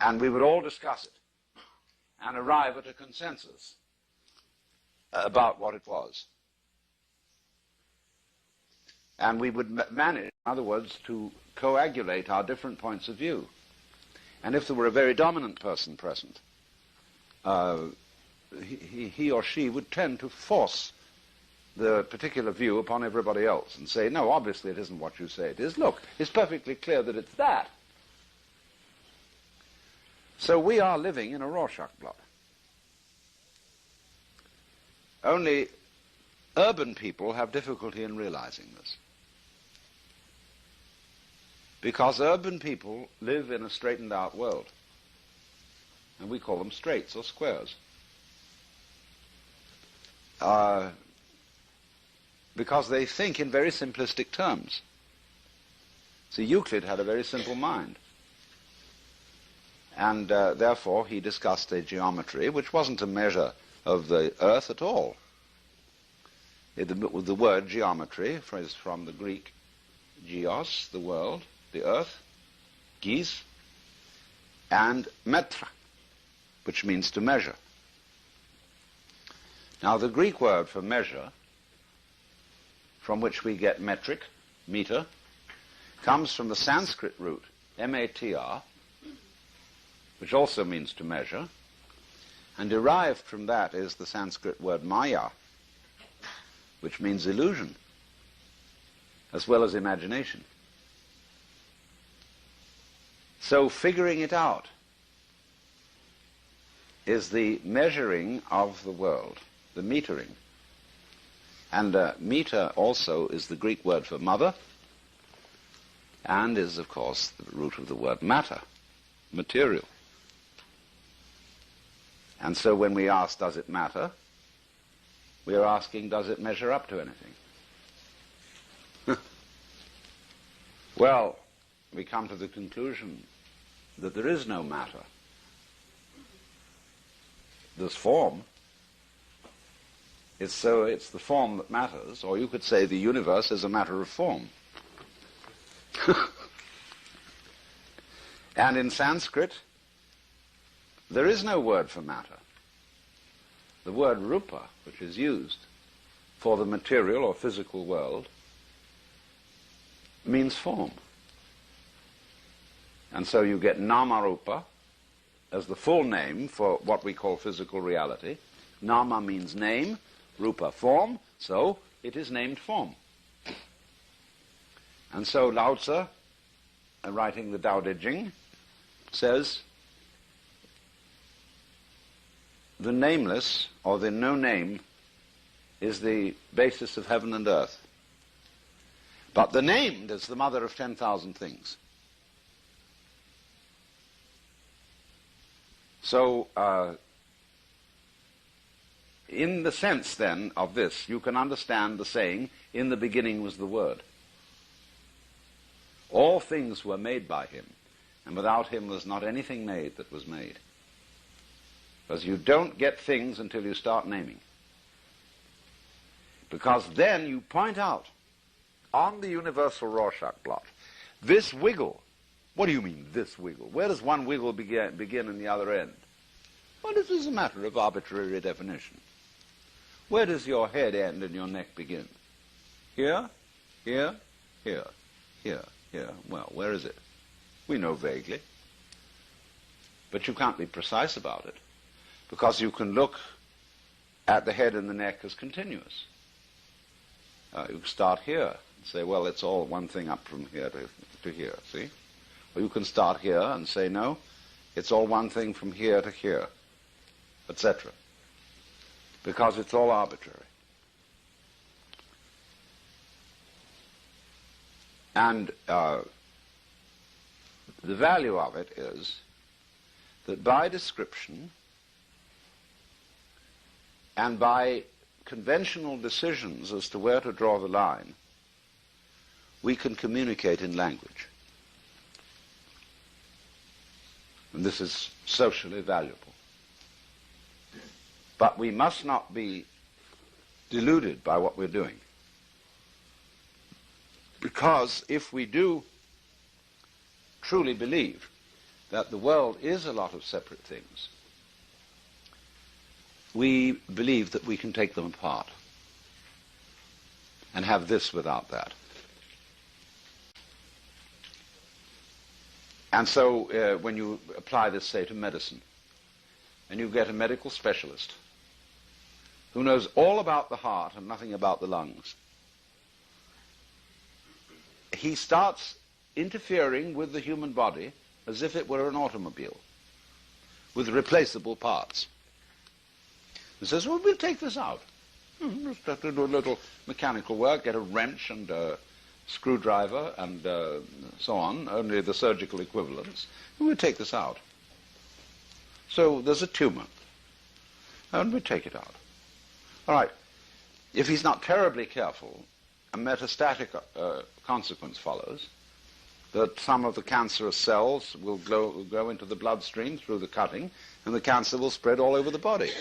And we would all discuss it and arrive at a consensus about what it was. And we would manage, in other words, to coagulate our different points of view. And if there were a very dominant person present, he or she would tend to force the particular view upon everybody else and say, no, obviously it isn't what you say it is. Look, it's perfectly clear that it's that. So we are living in a Rorschach blot. Only urban people have difficulty in realizing this. Because urban people live in a straightened out world. And we call them straights or squares. Because they think in very simplistic terms. See, Euclid had a very simple mind. And therefore he discussed a geometry which wasn't a measure of the earth at all. The word geometry is from the Greek geos, the world, the earth, gis, and metra, which means to measure. Now the Greek word for measure, from which we get metric, meter, comes from the Sanskrit root, M-A-T-R, which also means to measure, and derived from that is the Sanskrit word maya, which means illusion, as well as imagination. So figuring it out is the measuring of the world, the metering. And meter also is the Greek word for mother, and is, of course, the root of the word matter, material. And so when we ask, does it matter, we are asking, does it measure up to anything? Well, we come to the conclusion that there is no matter. There's form. It's the form that matters, or you could say the universe is a matter of form. And in Sanskrit, there is no word for matter. The word rupa, which is used for the material or physical world, means form. And so you get Namarupa as the full name for what we call physical reality. Nama means name, Rupa form, so it is named form. And so Lao Tzu, writing the Tao Te Ching, says, the nameless, or the no name, is the basis of heaven and earth. But the named is the mother of 10,000 things. So, in the sense then of this, you can understand the saying, in the beginning was the Word. All things were made by him, and without him was not anything made that was made. Because you don't get things until you start naming. Because then you point out on the universal Rorschach blot, this wiggle. What do you mean, this wiggle? Where does one wiggle begin and the other end? Well, this is a matter of arbitrary definition. Where does your head end and your neck begin? Here, here, here, here, here. Well, where is it? We know vaguely. But you can't be precise about it, because you can look at the head and the neck as continuous. You can start here and say, well, it's all one thing up from here to here, see? Or you can start here and say, no, it's all one thing from here to here, etc. Because it's all arbitrary. And the value of it is that by description and by conventional decisions as to where to draw the line, we can communicate in language. And this is socially valuable. But we must not be deluded by what we're doing. Because if we do truly believe that the world is a lot of separate things, we believe that we can take them apart and have this without that. And so when you apply this, say, to medicine, and you get a medical specialist who knows all about the heart and nothing about the lungs, he starts interfering with the human body as if it were an automobile with replaceable parts. He says, well, we'll take this out. Just have to do a little mechanical work, get a wrench and a screwdriver and so on, only the surgical equivalents, and we'll take this out. So there's a tumor, and we take it out. All right, if he's not terribly careful, a metastatic consequence follows, that some of the cancerous cells will go into the bloodstream through the cutting, and the cancer will spread all over the body.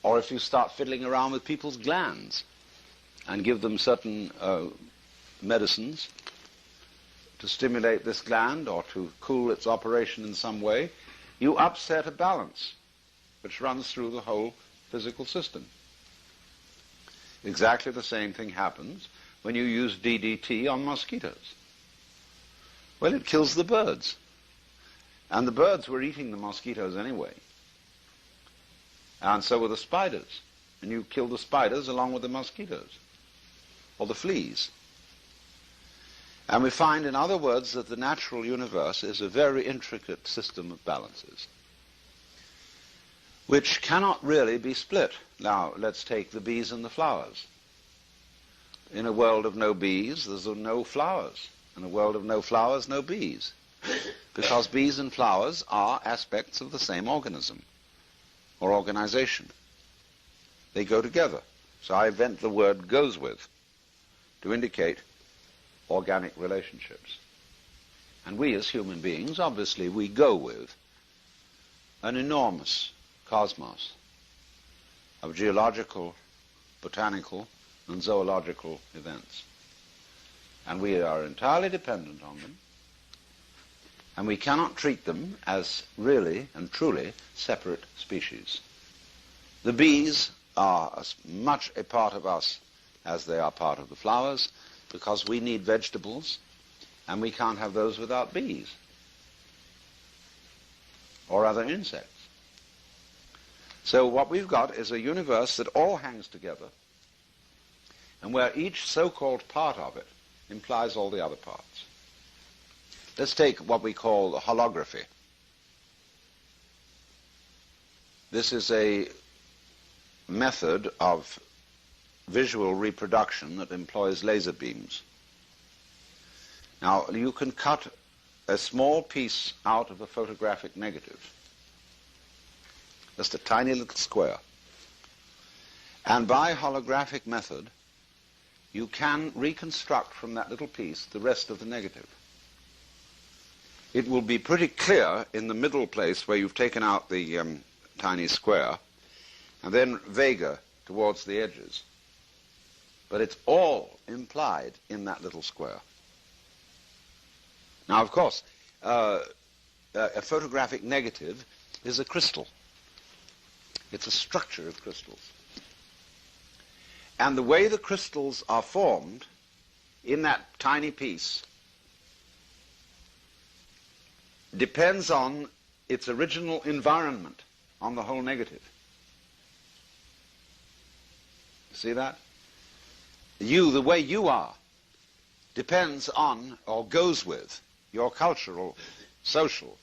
Or if you start fiddling around with people's glands and give them certain medicines to stimulate this gland or to cool its operation in some way, you upset a balance which runs through the whole physical system. Exactly the same thing happens when you use DDT on mosquitoes. Well, it kills the birds. And the birds were eating the mosquitoes anyway. And so were the spiders. And you kill the spiders along with the mosquitoes, or the fleas. And we find, in other words, that the natural universe is a very intricate system of balances, which cannot really be split. Now, let's take the bees and the flowers. In a world of no bees, there's no flowers. In a world of no flowers, no bees. Because bees and flowers are aspects of the same organism or organization. They go together. So I invent the word goes with to indicate organic relationships. And we as human beings, obviously, we go with an enormous cosmos of geological, botanical, and zoological events. And we are entirely dependent on them, and we cannot treat them as really and truly separate species. The bees are as much a part of us as they are part of the flowers, because we need vegetables, and we can't have those without bees or other insects. So what we've got is a universe that all hangs together, and where each so-called part of it implies all the other parts. Let's take what we call holography. This is a method of visual reproduction that employs laser beams. Now, you can cut a small piece out of a photographic negative, just a tiny little square. And by holographic method, you can reconstruct from that little piece the rest of the negative. It will be pretty clear in the middle place where you've taken out the tiny square, and then vaguer towards the edges. But it's all implied in that little square. Now, of course, a photographic negative is a crystal. It's a structure of crystals. And the way the crystals are formed in that tiny piece depends on its original environment on the whole negative. See that? You, the way you are, depends on or goes with your cultural, social,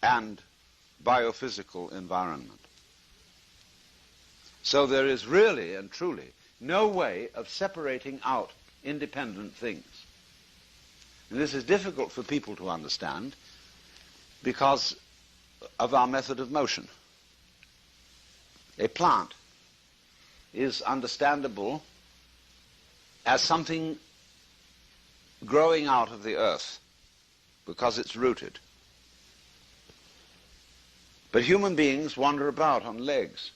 and biophysical environment. So there is really and truly no way of separating out independent things. And this is difficult for people to understand because of our method of motion. A plant is understandable as something growing out of the earth because it's rooted. But human beings wander about on legs.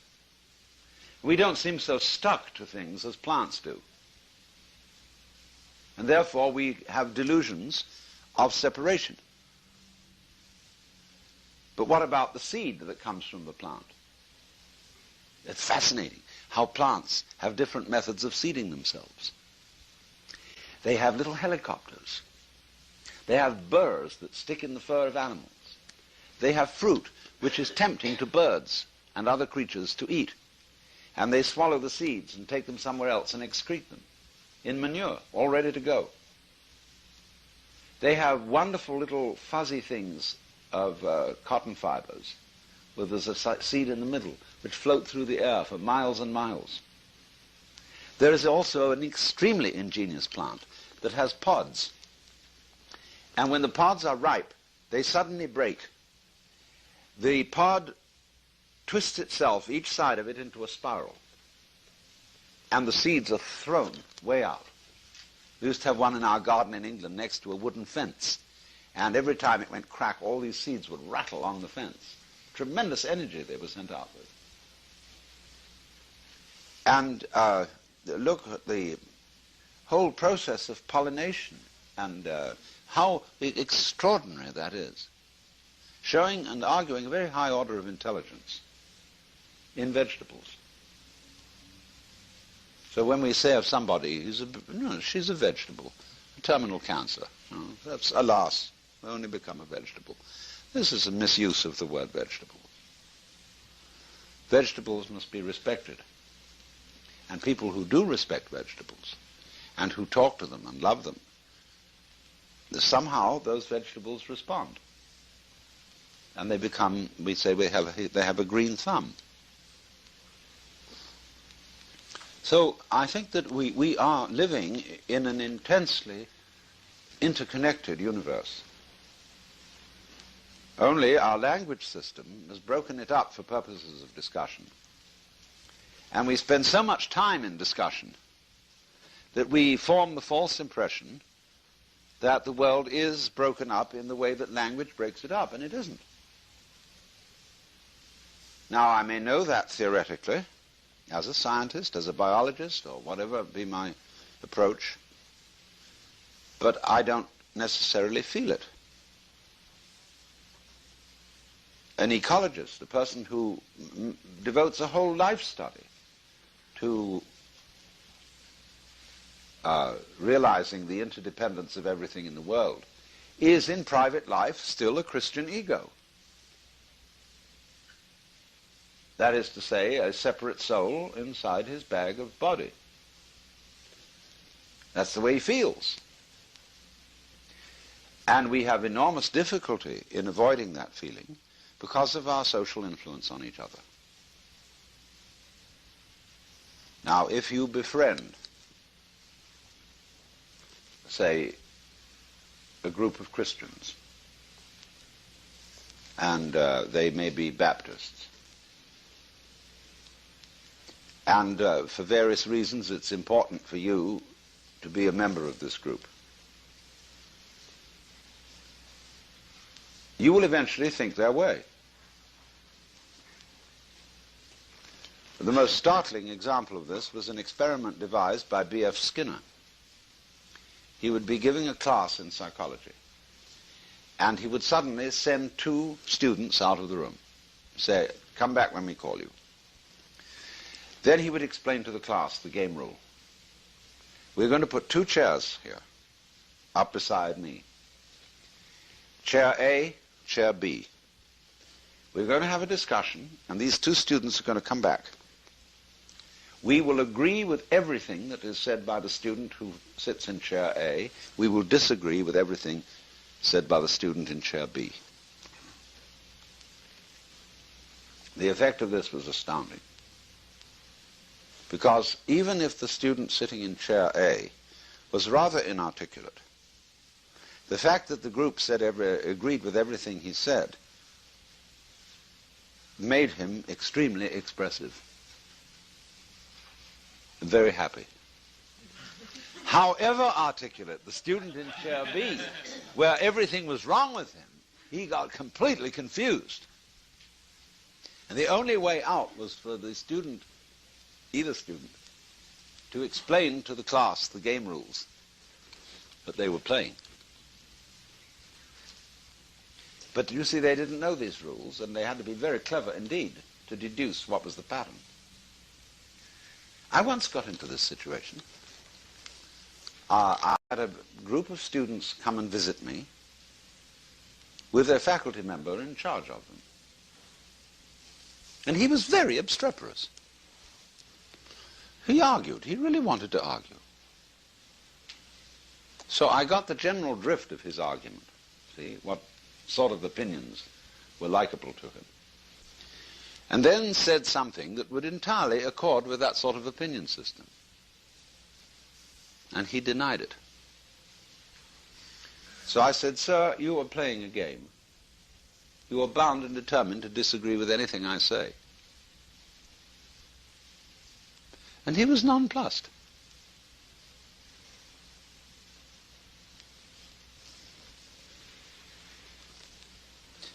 We don't seem so stuck to things as plants do. And therefore we have delusions of separation. But what about the seed that comes from the plant? It's fascinating how plants have different methods of seeding themselves. They have little helicopters. They have burrs that stick in the fur of animals. They have fruit which is tempting to birds and other creatures to eat. And they swallow the seeds and take them somewhere else and excrete them in manure, all ready to go. They have wonderful little fuzzy things of cotton fibers, where there's a seed in the middle, which float through the air for miles and miles. There is also an extremely ingenious plant that has pods. And when the pods are ripe, they suddenly break. The pod twists itself, each side of it, into a spiral. And the seeds are thrown way out. We used to have one in our garden in England next to a wooden fence. And every time it went crack, all these seeds would rattle along the fence. Tremendous energy they were sent out with. And look at the whole process of pollination and how extraordinary that is. Showing and arguing a very high order of intelligence in vegetables. So when we say of somebody, she's a vegetable, terminal cancer, that's, alas, only become a vegetable. This is a misuse of the word vegetable. Vegetables must be respected. And people who do respect vegetables and who talk to them and love them, somehow those vegetables respond. And they become, we say, they have a green thumb. So I think that we are living in an intensely interconnected universe. Only our language system has broken it up for purposes of discussion. And we spend so much time in discussion that we form the false impression that the world is broken up in the way that language breaks it up, and it isn't. Now, I may know that theoretically, as a scientist, as a biologist, or whatever be my approach, but I don't necessarily feel it. An ecologist, a person who devotes a whole life study to realizing the interdependence of everything in the world, is in private life still a Christian ego. That is to say, a separate soul inside his bag of body. That's the way he feels. And we have enormous difficulty in avoiding that feeling because of our social influence on each other. Now, if you befriend, say, a group of Christians, and they may be Baptists, and for various reasons it's important for you to be a member of this group, you will eventually think their way. The most startling example of this was an experiment devised by B.F. Skinner. He would be giving a class in psychology, and he would suddenly send two students out of the room, say, "Come back when we call you." Then he would explain to the class the game rule. We're going to put two chairs here, up beside me. Chair A, chair B. We're going to have a discussion, and these two students are going to come back. We will agree with everything that is said by the student who sits in chair A. We will disagree with everything said by the student in chair B. The effect of this was astounding. Because even if the student sitting in chair A was rather inarticulate, the fact that the group agreed with everything he said made him extremely expressive. Very happy. However articulate the student in chair B, where everything was wrong with him, he got completely confused. And the only way out was for the student, either student, to explain to the class the game rules that they were playing. But you see, they didn't know these rules, and they had to be very clever indeed to deduce what was the pattern. I once got into this situation. I had a group of students come and visit me with a faculty member in charge of them. And he was very obstreperous. He argued. He really wanted to argue. So I got the general drift of his argument. See, what sort of opinions were likable to him. And then said something that would entirely accord with that sort of opinion system. And he denied it. So I said, "Sir, you are playing a game. You are bound and determined to disagree with anything I say." And he was nonplussed.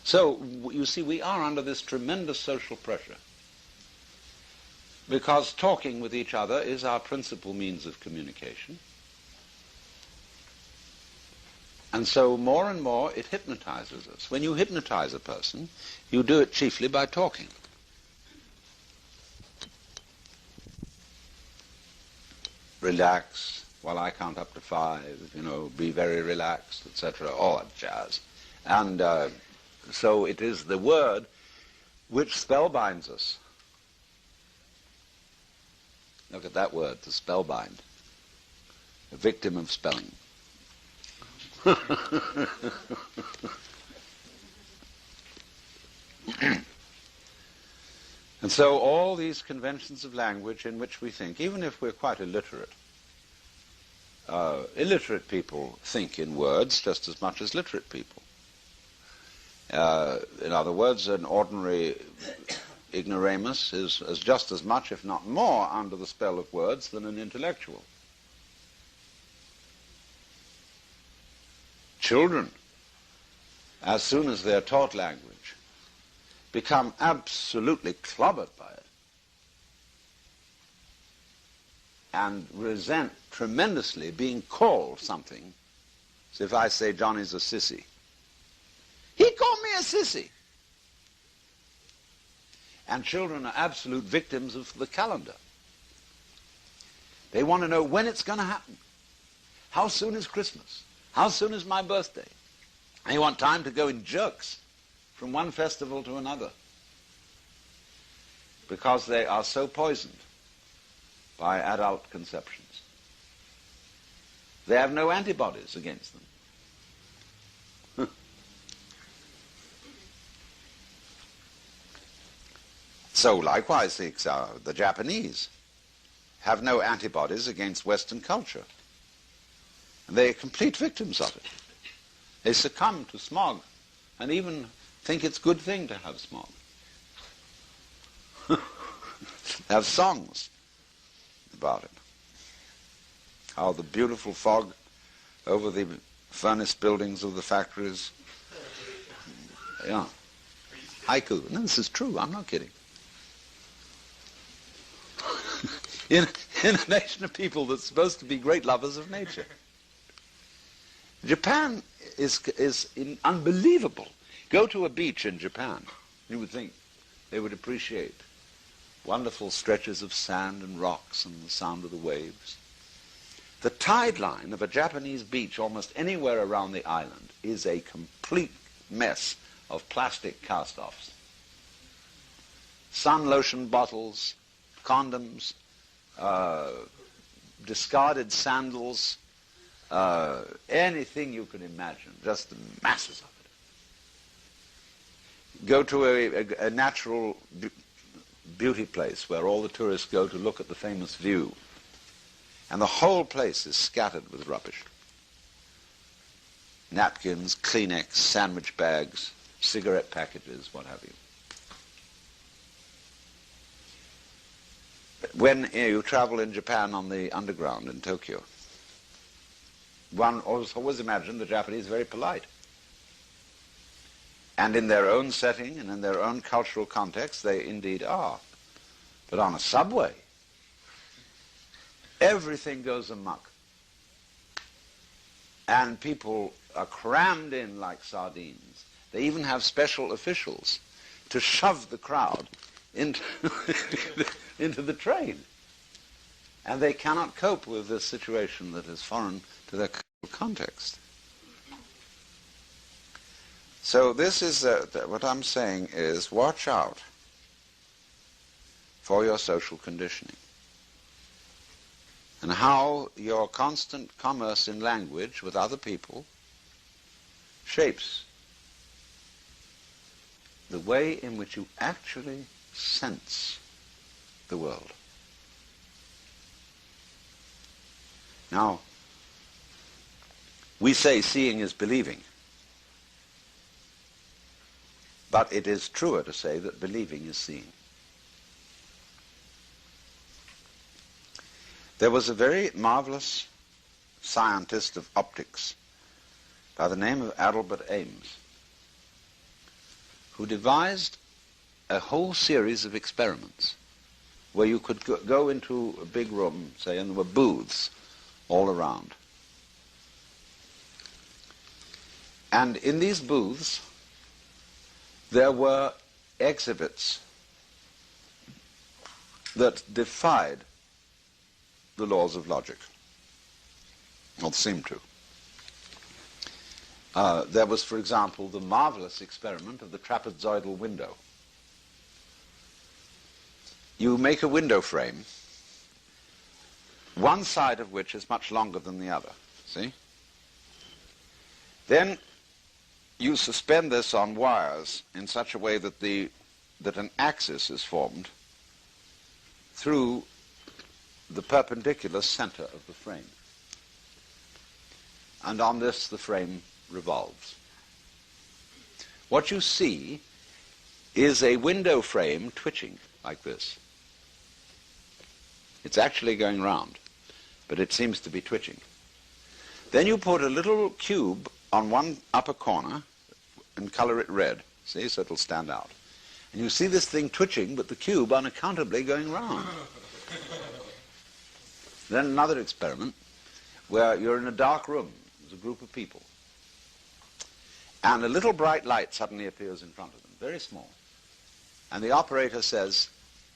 So, you see, we are under this tremendous social pressure because talking with each other is our principal means of communication. And so more and more it hypnotizes us. When you hypnotize a person, you do it chiefly by talking. Relax while I count up to 5, be very relaxed, etc., all that jazz. And so it is the word which spellbinds us. Look at that word, to spellbind. A victim of spelling. And so all these conventions of language in which we think, even if we're quite illiterate people think in words just as much as literate people. In other words, an ordinary ignoramus is just as much, if not more, under the spell of words than an intellectual. Children, as soon as they're taught language, become absolutely clobbered by it and resent tremendously being called something. So if I say Johnny's a sissy, he called me a sissy. And children are absolute victims of the calendar. They want to know when it's going to happen. How soon is Christmas? How soon is my birthday? They want time to go in jerks from one festival to another because they are so poisoned by adult conceptions. They have no antibodies against them. So likewise, the Japanese have no antibodies against Western culture. And they are complete victims of it. They succumb to smog and even think it's a good thing to have smog. They have songs about it. How the beautiful fog over the furnace buildings of the factories. Yeah. Haiku. No, this is true. I'm not kidding. In a nation of people that's supposed to be great lovers of nature. Japan is unbelievable. Go to a beach in Japan. You would think they would appreciate wonderful stretches of sand and rocks and the sound of the waves. The tide line of a Japanese beach almost anywhere around the island is a complete mess of plastic cast-offs. Sun lotion bottles, condoms, discarded sandals, anything you can imagine, just the masses of it. Go to a natural beauty place where all the tourists go to look at the famous view, and the whole place is scattered with rubbish. Napkins, Kleenex, sandwich bags, cigarette packages, what have you. When you travel in Japan on the underground in Tokyo, one always imagined the Japanese very polite. And in their own setting and in their own cultural context, they indeed are. But on a subway, everything goes amok. And people are crammed in like sardines. They even have special officials to shove the crowd into, into the train. And they cannot cope with this situation that is foreign to their context. So this is, what I'm saying is, watch out for your social conditioning and how your constant commerce in language with other people shapes the way in which you actually sense the world. Now, we say seeing is believing, but it is truer to say that believing is seeing. There was a very marvelous scientist of optics by the name of Albert Ames, who devised a whole series of experiments where you could go into a big room, say, and there were booths all around. And in these booths, there were exhibits that defied the laws of logic, or seemed to. There was, for example, the marvelous experiment of the trapezoidal window. You make a window frame, one side of which is much longer than the other, see? Then you suspend this on wires in such a way that that an axis is formed through the perpendicular center of the frame. And on this the frame revolves. What you see is a window frame twitching like this. It's actually going round, but it seems to be twitching. Then you put a little cube on one upper corner and color it red, see, so it'll stand out. And you see this thing twitching, but the cube unaccountably going round. Then another experiment where you're in a dark room, there's a group of people, and a little bright light suddenly appears in front of them, very small. And the operator says,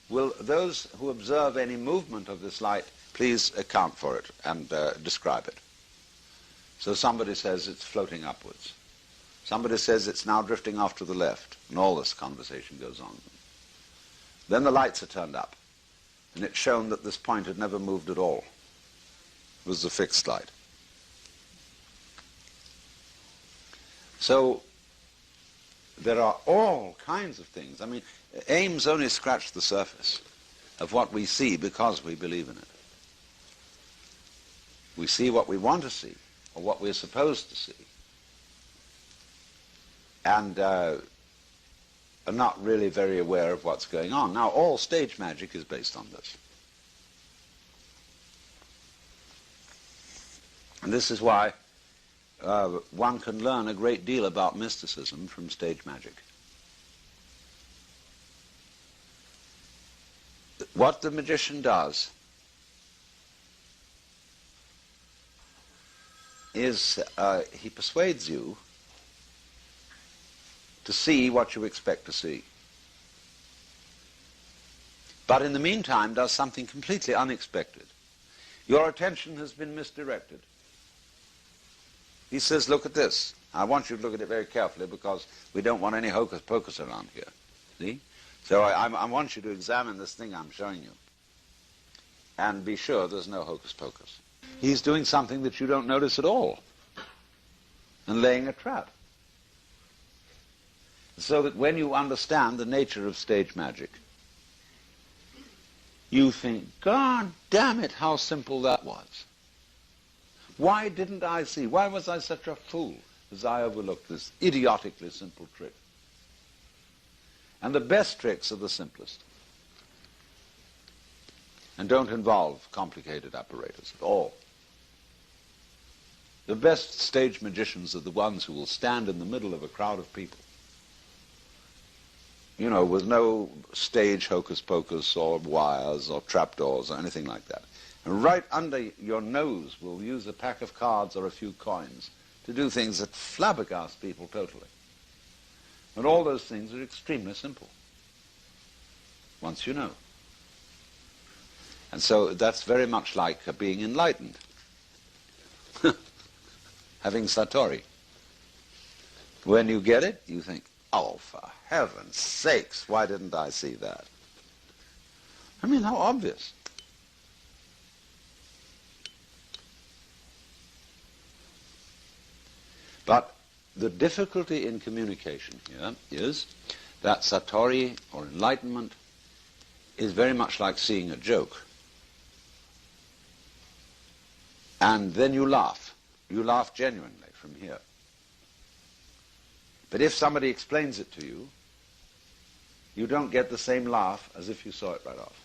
will those who observe any movement of this light please account for it and describe it? So somebody says it's floating upwards. Somebody says it's now drifting off to the left, and all this conversation goes on. Then the lights are turned up, and it's shown that this point had never moved at all. It was a fixed light. So there are all kinds of things. I mean, Ames only scratched the surface of what we see because we believe in it. We see what we want to see, or what we're supposed to see, and are not really very aware of what's going on. Now, all stage magic is based on this. And this is why one can learn a great deal about mysticism from stage magic. What the magician does is he persuades you to see what you expect to see. But in the meantime does something completely unexpected. Your attention has been misdirected. He says, look at this. I want you to look at it very carefully because we don't want any hocus pocus around here. See? So I want you to examine this thing I'm showing you and be sure there's no hocus pocus. He's doing something that you don't notice at all and laying a trap. So that when you understand the nature of stage magic, you think, God damn it, how simple that was. Why didn't I see? Why was I such a fool as I overlooked this idiotically simple trick? And the best tricks are the simplest and don't involve complicated apparatus at all. The best stage magicians are the ones who will stand in the middle of a crowd of people, you know, with no stage hocus pocus or wires or trapdoors or anything like that. And right under your nose will use a pack of cards or a few coins to do things that flabbergast people totally. And all those things are extremely simple, once you know. And so that's very much like being enlightened, having Satori. When you get it, you think, oh, for heaven's sakes, why didn't I see that? I mean, how obvious. But the difficulty in communication here is that Satori, or enlightenment, is very much like seeing a joke. And then you laugh. You laugh genuinely from here. But if somebody explains it to you, you don't get the same laugh as if you saw it right off.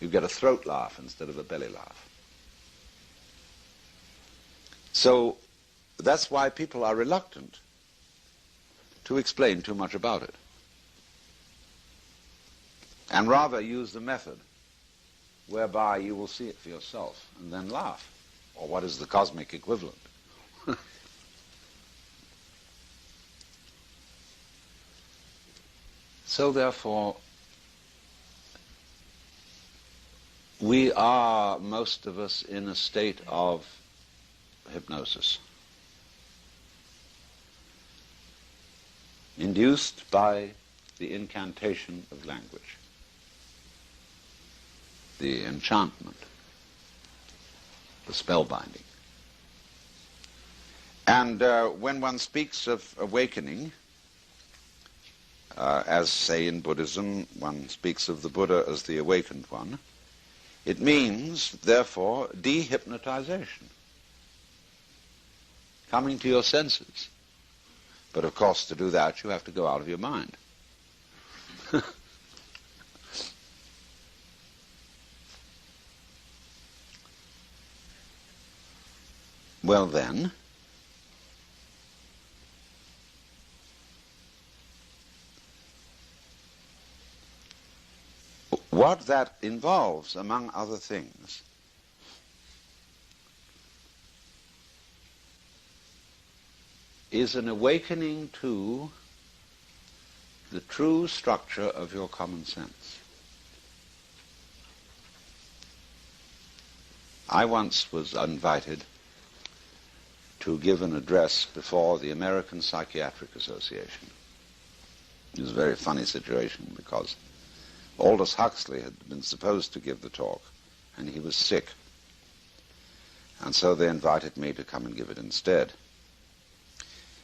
You get a throat laugh instead of a belly laugh. So that's why people are reluctant to explain too much about it, and rather use the method whereby you will see it for yourself and then laugh, or what is the cosmic equivalent. So therefore, we are, most of us, in a state of hypnosis, induced by the incantation of language, the enchantment, the spellbinding. And when one speaks of awakening, as, say, in Buddhism, one speaks of the Buddha as the awakened one, it means, therefore, dehypnotization, coming to your senses. But, of course, to do that, you have to go out of your mind. Well, then, what that involves, among other things, is an awakening to the true structure of your common sense. I once was invited to give an address before the American Psychiatric Association. It was a very funny situation because Aldous Huxley had been supposed to give the talk, and he was sick. And so they invited me to come and give it instead.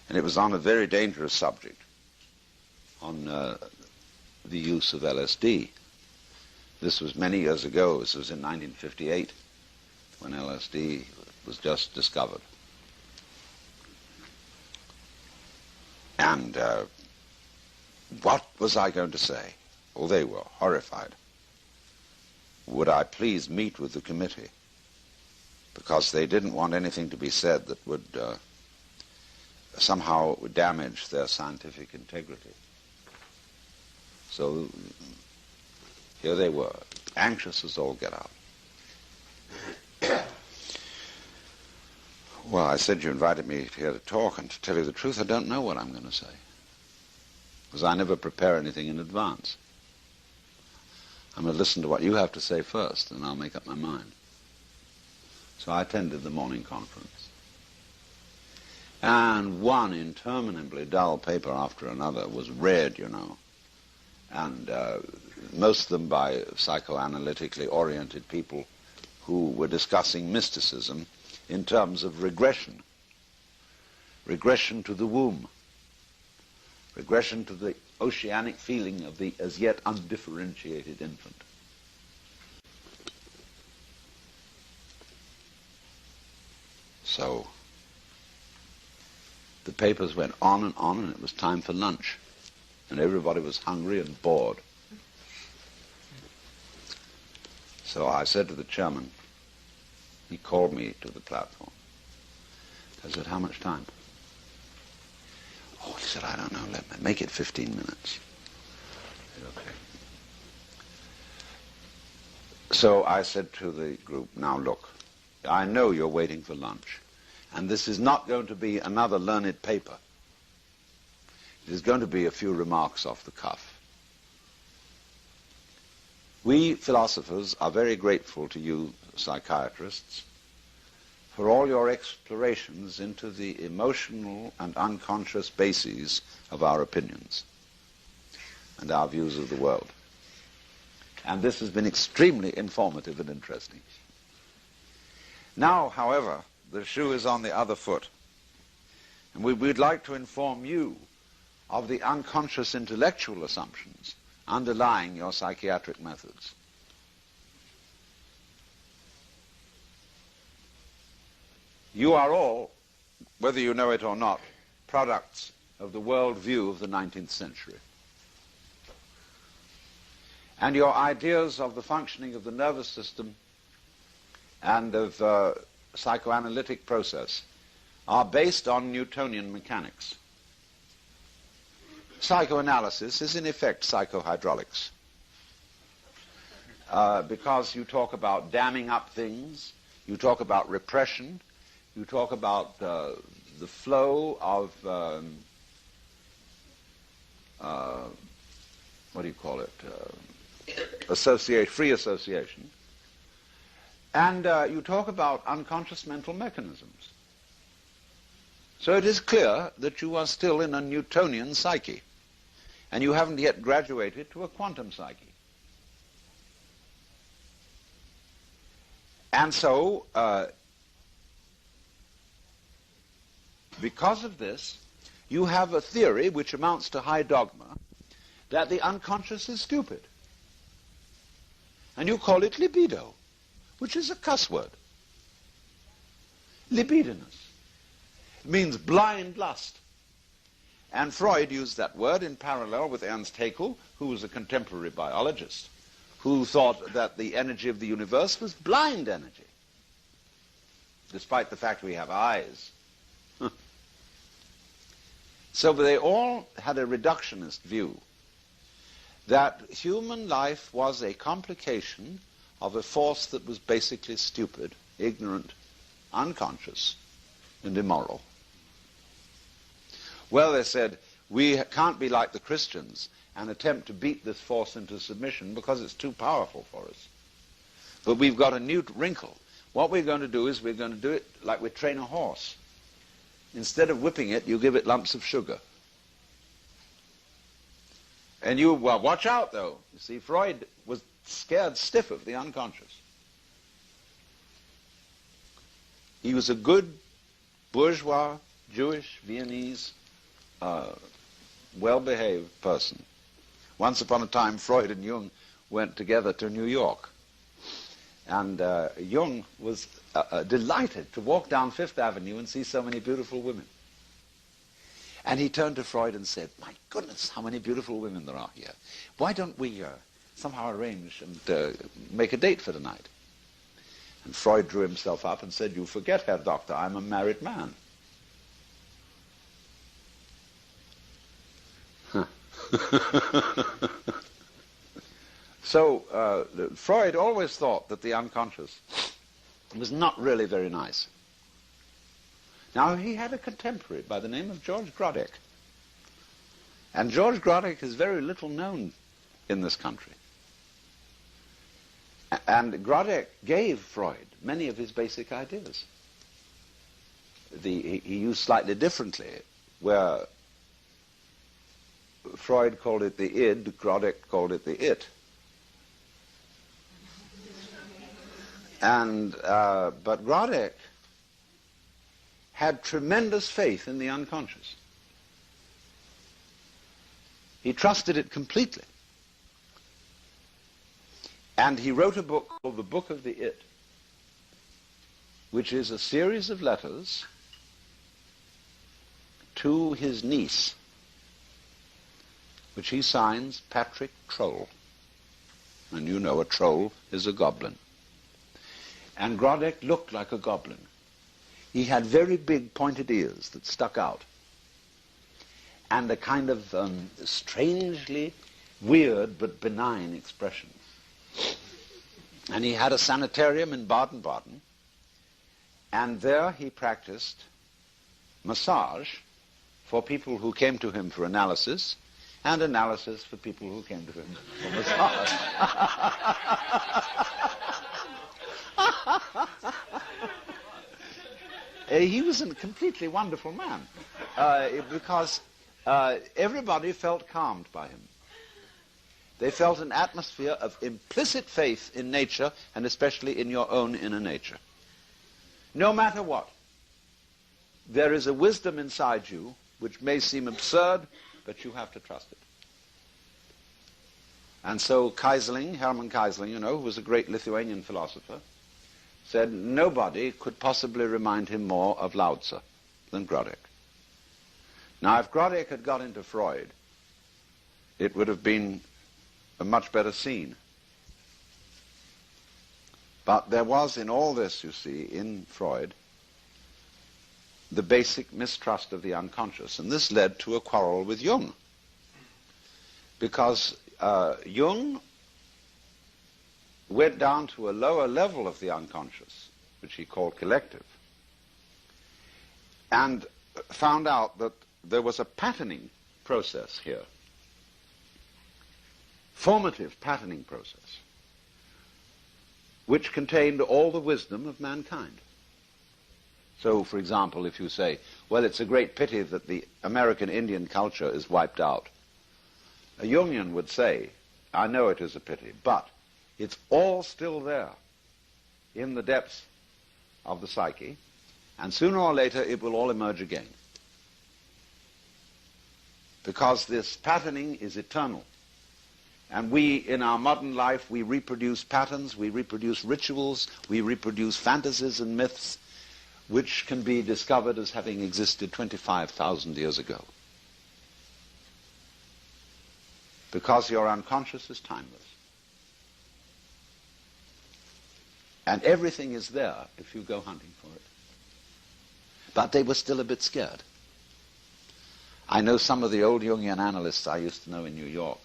And it was on a very dangerous subject, on the use of LSD. This was many years ago. This was in 1958, when LSD was just discovered. And what was I going to say? Well, they were horrified. Would I please meet with the committee? Because they didn't want anything to be said that would somehow damage their scientific integrity. So here they were, anxious as all get out. Well, I said, you invited me here to talk, and to tell you the truth, I don't know what I'm going to say, because I never prepare anything in advance. I'm going to listen to what you have to say first, and I'll make up my mind. So I attended the morning conference. And one interminably dull paper after another was read, you know, and most of them by psychoanalytically oriented people who were discussing mysticism in terms of regression. Regression to the womb. Regression to the oceanic feeling of the as yet undifferentiated infant. So the papers went on, and it was time for lunch. And everybody was hungry and bored. So I said to the chairman, he called me to the platform. I said, how much time? Oh, he said, I don't know, make it 15 minutes. I said, okay. So I said to the group, now look, I know you're waiting for lunch, And this is not going to be another learned paper. It is going to be a few remarks off the cuff. We philosophers are very grateful to you psychiatrists for all your explorations into the emotional and unconscious bases of our opinions and our views of the world. And this has been extremely informative and interesting. Now, however, the shoe is on the other foot. And we'd like to inform you of the unconscious intellectual assumptions underlying your psychiatric methods. You are all, whether you know it or not, products of the world view of the 19th century. And your ideas of the functioning of the nervous system and of psychoanalytic process are based on Newtonian mechanics. Psychoanalysis is in effect psychohydraulics, because you talk about damming up things, you talk about repression, you talk about the flow of what do you call it? Free association, and you talk about unconscious mental mechanisms. So it is clear that you are still in a Newtonian psyche, and you haven't yet graduated to a quantum psyche. And so, because of this, you have a theory which amounts to high dogma that the unconscious is stupid. And you call it libido, which is a cuss word. Libidinous. It means blind lust. And Freud used that word in parallel with Ernst Haeckel, who was a contemporary biologist, who thought that the energy of the universe was blind energy, despite the fact we have eyes. So they all had a reductionist view that human life was a complication of a force that was basically stupid, ignorant, unconscious, and immoral. Well, they said, we can't be like the Christians and attempt to beat this force into submission because it's too powerful for us. But we've got a new wrinkle. What we're going to do is we're going to do it like we train a horse. Instead of whipping it, you give it lumps of sugar. And you, well, watch out, though. You see, Freud was scared stiff of the unconscious. He was a good bourgeois, Jewish, Viennese, well-behaved person. Once upon a time, Freud and Jung went together to New York. And Jung was delighted to walk down Fifth Avenue and see so many beautiful women. And he turned to Freud and said, my goodness, how many beautiful women there are here. Why don't we somehow arrange and make a date for tonight? And Freud drew himself up and said, you forget, Herr Doctor, I'm a married man. So Freud always thought that the unconscious was not really very nice. Now, he had a contemporary by the name of George Grodek. And George Grodek is very little known in this country. And Grodek gave Freud many of his basic ideas. He used slightly differently, where Freud called it the id, Grodek called it the it. And but Grodek had tremendous faith in the unconscious. He trusted it completely. And he wrote a book called The Book of the It, which is a series of letters to his niece, which he signs Patrick Troll. And you know a troll is a goblin. And Grodek looked like a goblin. He had very big pointed ears that stuck out, and a kind of strangely weird but benign expression. And he had a sanitarium in Baden-Baden, And there he practiced massage for people who came to him for analysis, and analysis for people who came to him for massage. He was a completely wonderful man, because everybody felt calmed by him. They felt an atmosphere of implicit faith in nature, and especially in your own inner nature. No matter what, there is a wisdom inside you which may seem absurd, but you have to trust it. And so Kaisling, Hermann Kaisling, who was a great Lithuanian philosopher, said nobody could possibly remind him more of Lao Tzu than Grodek. Now, if Grodek had got into Freud, it would have been a much better scene. But there was in all this, you see, in Freud, the basic mistrust of the unconscious. And this led to a quarrel with Jung. Because Jung went down to a lower level of the unconscious, which he called collective, and found out that there was a patterning process here, formative patterning process, which contained all the wisdom of mankind. So, for example, if you say, well, it's a great pity that the American Indian culture is wiped out, a Jungian would say, I know it is a pity, but it's all still there in the depths of the psyche, and sooner or later it will all emerge again. Because this patterning is eternal. And we, in our modern life, we reproduce patterns, we reproduce rituals, we reproduce fantasies and myths, which can be discovered as having existed 25,000 years ago. Because your unconscious is timeless. And everything is there if you go hunting for it. But they were still a bit scared. I know some of the old Jungian analysts I used to know in New York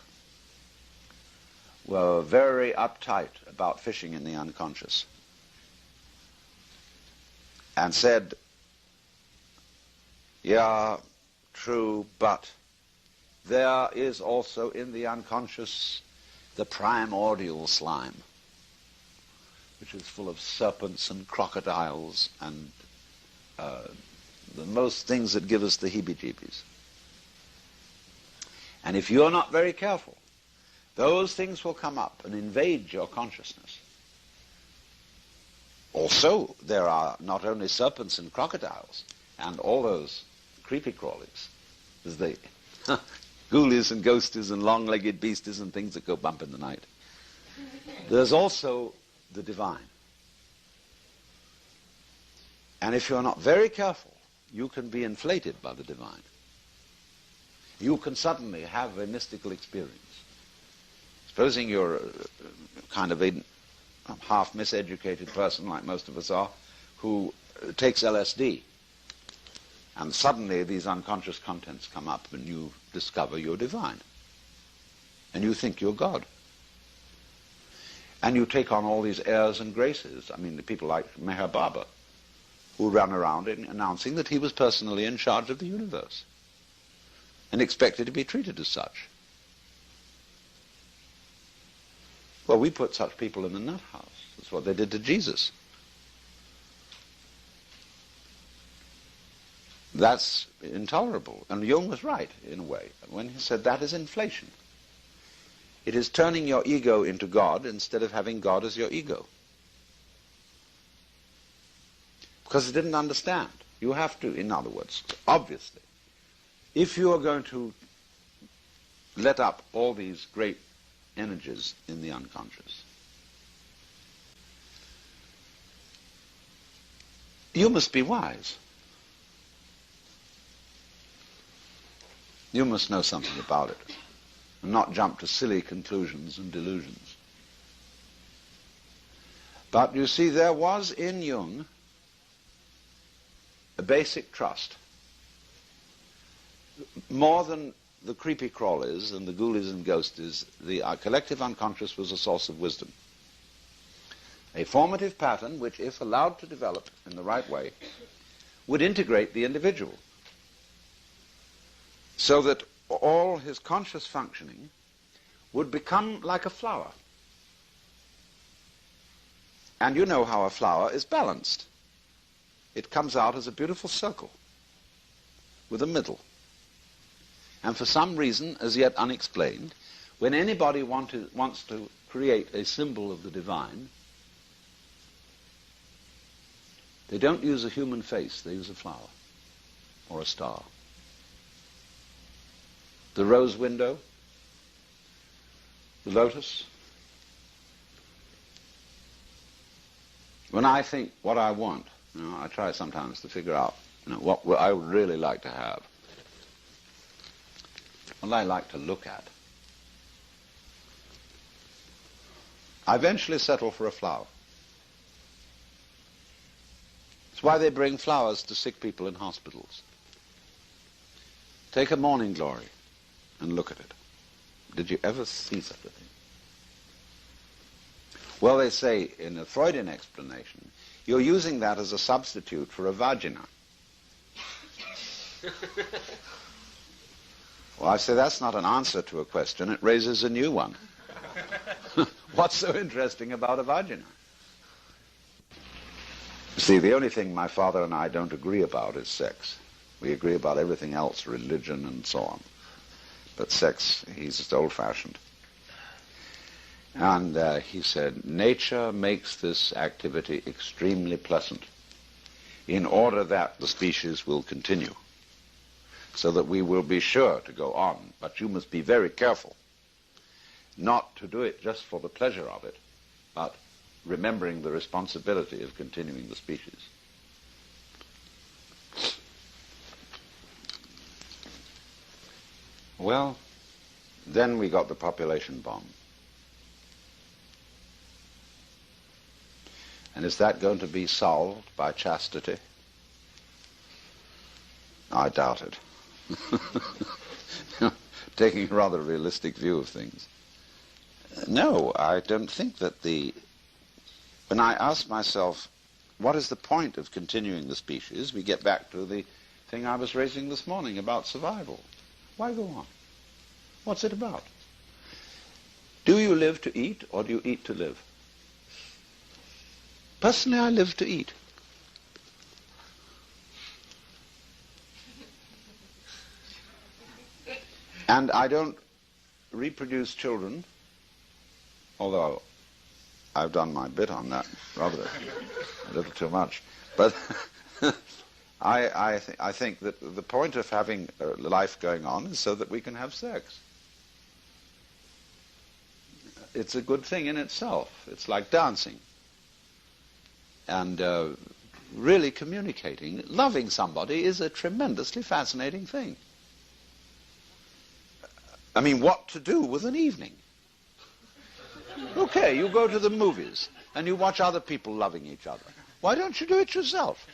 were very uptight about fishing in the unconscious, and said, yeah, true, but there is also in the unconscious the primordial slime, which is full of serpents and crocodiles and the most things that give us the heebie-jeebies. And if you're not very careful, those things will come up and invade your consciousness. Also, there are not only serpents and crocodiles and all those creepy crawlies, as the ghoulies and ghosties and long-legged beasties and things that go bump in the night. There's also the divine. And if you're not very careful, you can be inflated by the divine. You can suddenly have a mystical experience. Supposing you're kind of a half miseducated person, like most of us are, who takes LSD, and suddenly these unconscious contents come up and you discover you're divine. And you think you're God. And you take on all these airs and graces. I mean, the people like Meher Baba, who ran around announcing that he was personally in charge of the universe and expected to be treated as such. Well, we put such people in the nut house. That's what they did to Jesus. That's intolerable. And Jung was right, in a way, when he said that is inflation. It is turning your ego into God instead of having God as your ego. Because it didn't understand. You have to, in other words, obviously, if you are going to let up all these great energies in the unconscious, you must be wise. You must know something about it and not jump to silly conclusions and delusions. But you see, there was in Jung a basic trust. More than the creepy crawlies and the ghoulies and ghosties, the collective unconscious was a source of wisdom. A formative pattern which, if allowed to develop in the right way, would integrate the individual so that all his conscious functioning would become like a flower. And you know how a flower is balanced. It comes out as a beautiful circle with a middle. And for some reason, as yet unexplained, when anybody wants to create a symbol of the divine, they don't use a human face, they use a flower or a star. The rose window, the lotus. When I think what I want, I try sometimes to figure out what I would really like to have, what I like to look at. I eventually settle for a flower. It's why they bring flowers to sick people in hospitals. Take a morning glory and look at it. Did you ever see such a thing? Well, they say in a Freudian explanation, you're using that as a substitute for a vagina. Well, I say that's not an answer to a question, it raises a new one. What's so interesting about a vagina? See, the only thing my father and I don't agree about is sex. We agree about everything else, religion and so on. But sex, he's just old-fashioned. And he said, nature makes this activity extremely pleasant in order that the species will continue, so that we will be sure to go on. But you must be very careful not to do it just for the pleasure of it, but remembering the responsibility of continuing the species. Well, then we got the population bomb. And is that going to be solved by chastity? I doubt it. Taking a rather realistic view of things. No, I don't think that when I ask myself, what is the point of continuing the species, we get back to the thing I was raising this morning about survival. Why go on? What's it about? Do you live to eat, or do you eat to live? Personally, I live to eat. And I don't reproduce children, although I've done my bit on that, rather a little too much. But I think that the point of having life going on is so that we can have sex. It's a good thing in itself. It's like dancing. And really communicating, loving somebody is a tremendously fascinating thing. I mean, what to do with an evening? Okay, you go to the movies and you watch other people loving each other. Why don't you do it yourself?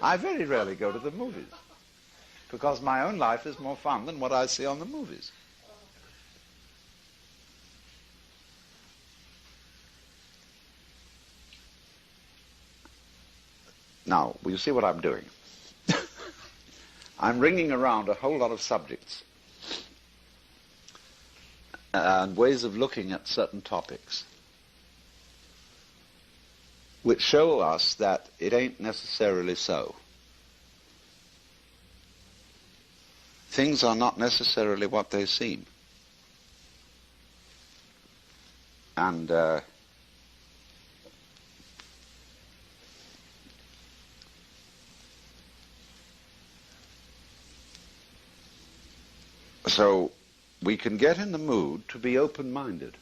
I very rarely go to the movies because my own life is more fun than what I see on the movies. Now, will you see what I'm doing? I'm ringing around a whole lot of subjects and ways of looking at certain topics which show us that it ain't necessarily so. Things are not necessarily what they seem. And so we can get in the mood to be open-minded.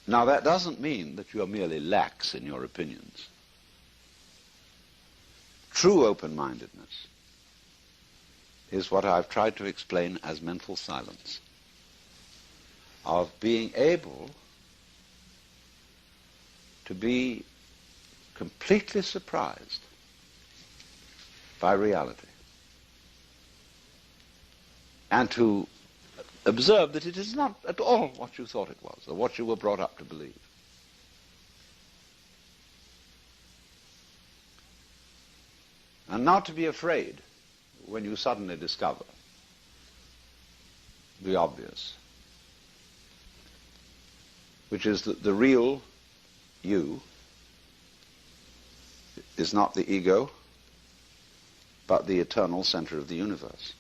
Now, that doesn't mean that you are merely lax in your opinions. True open-mindedness is what I've tried to explain as mental silence, of being able to be completely surprised by reality and to observe that it is not at all what you thought it was, or what you were brought up to believe. And not to be afraid when you suddenly discover the obvious, which is that the real you is not the ego, but the eternal center of the universe.